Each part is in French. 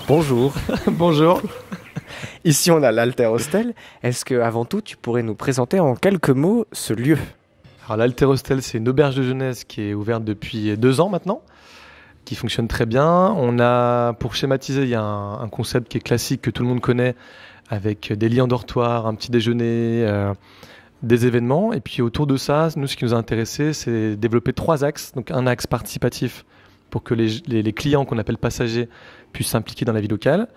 Bonjour. Bonjour. Ici, on a l'Alter Hostel. Est-ce que, avant tout, tu pourrais nous présenter en quelques mots ce lieu? Alors l'Alter Hostel, c'est une auberge de jeunesse qui est ouverte depuis 2 ans maintenant, qui fonctionne très bien. On a, pour schématiser, il y a un concept qui est classique que tout le monde connaît, avec des lits en dortoir, un petit déjeuner, des événements. Et puis autour de ça, nous, ce qui nous a intéressé, c'est développer 3 axes. Donc un axe participatif pour que les clients qu'on appelle passagers puissent s'impliquer dans la vie locale.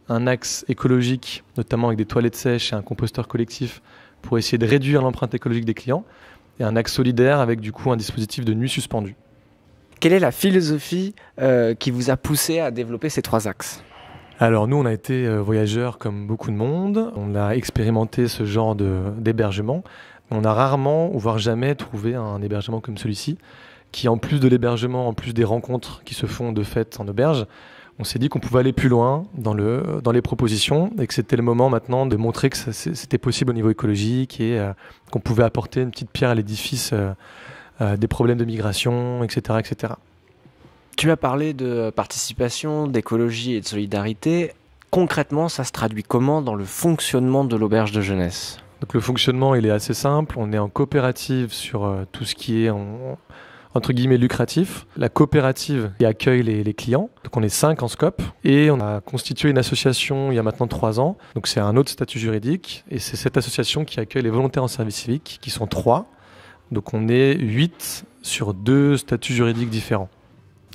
Un axe écologique, notamment avec des toilettes sèches et un composteur collectif pour essayer de réduire l'empreinte écologique des clients. Et un axe solidaire avec du coup un dispositif de nuit suspendue. Quelle est la philosophie qui vous a poussé à développer ces 3 axes? Alors nous, on a été voyageurs comme beaucoup de monde. On a expérimenté ce genre d'hébergement. On a rarement, ou voire jamais, trouvé un hébergement comme celui-ci, qui en plus de l'hébergement, en plus des rencontres qui se font de fait en auberge, on s'est dit qu'on pouvait aller plus loin dans les propositions et que c'était le moment maintenant de montrer que c'était possible au niveau écologique et qu'on pouvait apporter une petite pierre à l'édifice des problèmes de migration, etc., etc. Tu as parlé de participation, d'écologie et de solidarité. Concrètement, ça se traduit comment dans le fonctionnement de l'auberge de jeunesse? Donc le fonctionnement, il est assez simple. On est en coopérative sur tout ce qui est entre guillemets lucratif. La coopérative qui accueille les clients. Donc on est 5 en scope. Et on a constitué une association il y a maintenant 3 ans. Donc c'est un autre statut juridique. Et c'est cette association qui accueille les volontaires en service civique, qui sont 3. Donc on est 8 sur 2 statuts juridiques différents.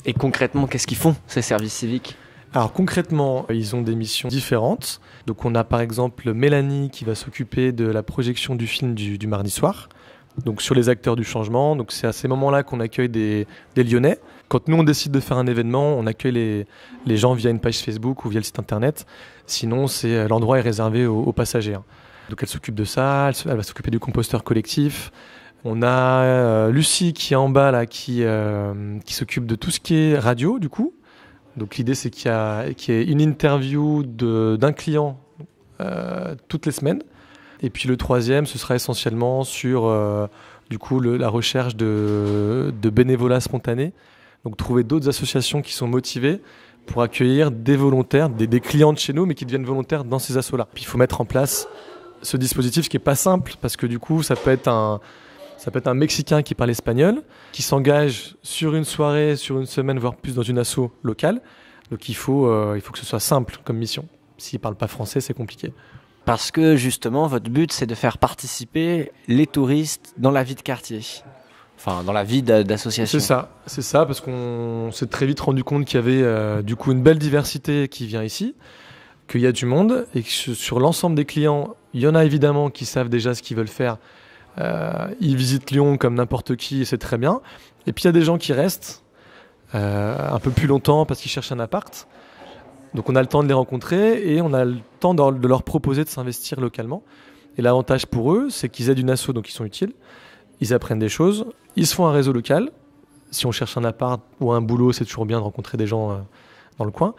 Et concrètement, qu'est-ce qu'ils font, ces services civiques? Alors concrètement, ils ont des missions différentes. Donc on a par exemple Mélanie qui va s'occuper de la projection du film du mardi soir. Donc sur les acteurs du changement. Donc c'est à ces moments-là qu'on accueille des Lyonnais. Quand nous on décide de faire un événement, on accueille les gens via une page Facebook ou via le site internet. Sinon, l'endroit est réservé aux passagers. Donc elle s'occupe de ça, elle va s'occuper du composteur collectif. On a Lucie qui est en bas là, qui s'occupe de tout ce qui est radio du coup. Donc l'idée c'est qu'il y ait une interview d'un client toutes les semaines. Et puis le troisième, ce sera essentiellement sur du coup la recherche de bénévolat spontané. Donc trouver d'autres associations qui sont motivées pour accueillir des volontaires, des clients de chez nous, mais qui deviennent volontaires dans ces assos-là. Puis il faut mettre en place ce dispositif qui est pas simple parce que du coup ça peut être un Mexicain qui parle espagnol, qui s'engage sur une soirée, sur une semaine, voire plus dans une asso locale. Donc il faut que ce soit simple comme mission. S'il ne parle pas français, c'est compliqué. Parce que justement, votre but, c'est de faire participer les touristes dans la vie de quartier. Enfin, dans la vie d'association. C'est ça, parce qu'on s'est très vite rendu compte qu'il y avait du coup une belle diversité qui vient ici, qu'il y a du monde, et que sur l'ensemble des clients, il y en a évidemment qui savent déjà ce qu'ils veulent faire. Ils visitent Lyon comme n'importe qui, et c'est très bien. Et puis il y a des gens qui restent un peu plus longtemps parce qu'ils cherchent un appart. Donc on a le temps de les rencontrer et on a le temps de leur proposer de s'investir localement. Et l'avantage pour eux, c'est qu'ils aident une asso, donc ils sont utiles. Ils apprennent des choses, ils se font un réseau local. Si on cherche un appart ou un boulot, c'est toujours bien de rencontrer des gens dans le coin.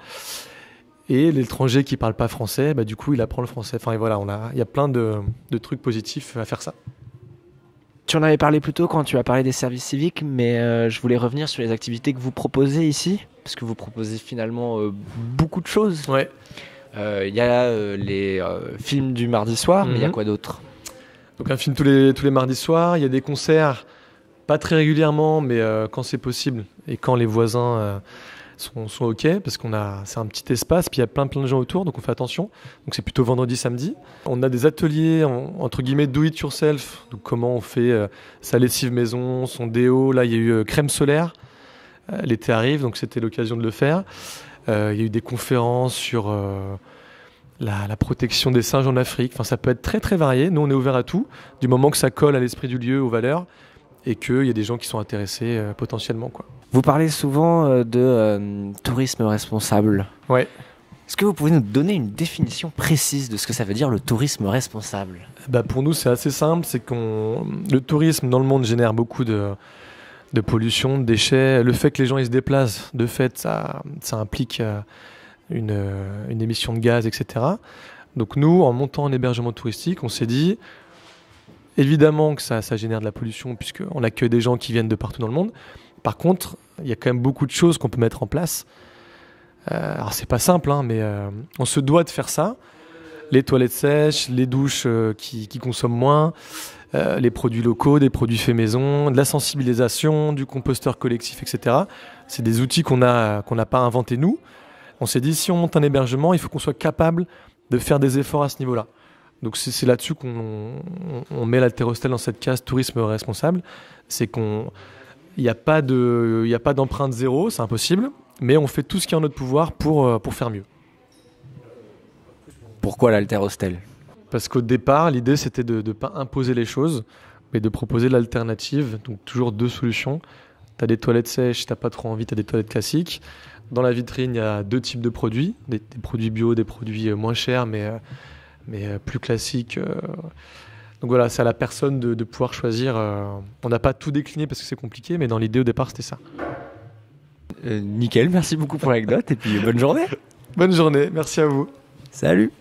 Et l'étranger qui ne parle pas français, du coup, il apprend le français. Enfin, et voilà, il y a plein de trucs positifs à faire ça. Tu en avais parlé plus tôt quand tu as parlé des services civiques, mais je voulais revenir sur les activités que vous proposez ici, parce que vous proposez finalement beaucoup de choses. Ouais. Il y a les films du mardi soir, mais il y a quoi d'autre? Donc un film tous les mardis soirs, il y a des concerts, pas très régulièrement, mais quand c'est possible, et quand les voisins sont OK, parce c'est un petit espace, puis il y a plein de gens autour, donc on fait attention. Donc c'est plutôt vendredi, samedi. On a des ateliers, entre guillemets, do it yourself, donc comment on fait sa lessive maison, son déo. Là, il y a eu crème solaire, l'été arrive, donc c'était l'occasion de le faire. Il y a eu des conférences sur la protection des singes en Afrique. Enfin, ça peut être très très varié. Nous, on est ouvert à tout, du moment que ça colle à l'esprit du lieu, aux valeurs, et qu'il y a des gens qui sont intéressés potentiellement, quoi. Vous parlez souvent de tourisme responsable. Ouais. Est-ce que vous pouvez nous donner une définition précise de ce que ça veut dire le tourisme responsable? Pour nous, c'est assez simple. C'est le tourisme dans le monde génère beaucoup de pollution, de déchets. Le fait que les gens ils se déplacent, de fait, ça implique une émission de gaz, etc. Donc nous, en montant en hébergement touristique, on s'est dit, évidemment que ça génère de la pollution puisqu'on accueille des gens qui viennent de partout dans le monde. Par contre, il y a quand même beaucoup de choses qu'on peut mettre en place Alors c'est pas simple, hein, mais on se doit de faire ça. Les toilettes sèches, les douches qui consomment moins, les produits locaux, des produits faits maison, de la sensibilisation, du composteur collectif, etc. C'est des outils qu'on n'a pas inventés nous. On s'est dit, si on monte un hébergement, il faut qu'on soit capable de faire des efforts à ce niveau-là. Donc c'est là-dessus qu'on met l'Alterostel dans cette case tourisme responsable. C'est qu'il n'y a pas d'empreinte zéro, c'est impossible, mais on fait tout ce qui est en notre pouvoir pour faire mieux. Pourquoi l'Alterostel? Parce qu'au départ, l'idée, c'était de ne pas imposer les choses, mais de proposer l'alternative. Donc toujours 2 solutions. Tu as des toilettes sèches, tu n'as pas trop envie, tu as des toilettes classiques. Dans la vitrine, il y a 2 types de produits. Des produits bio, des produits moins chers, mais plus classiques. Donc voilà, c'est à la personne de pouvoir choisir. On n'a pas tout décliné parce que c'est compliqué, mais dans l'idée, au départ, c'était ça. Nickel, merci beaucoup pour l'anecdote et puis bonne journée. Bonne journée, merci à vous. Salut.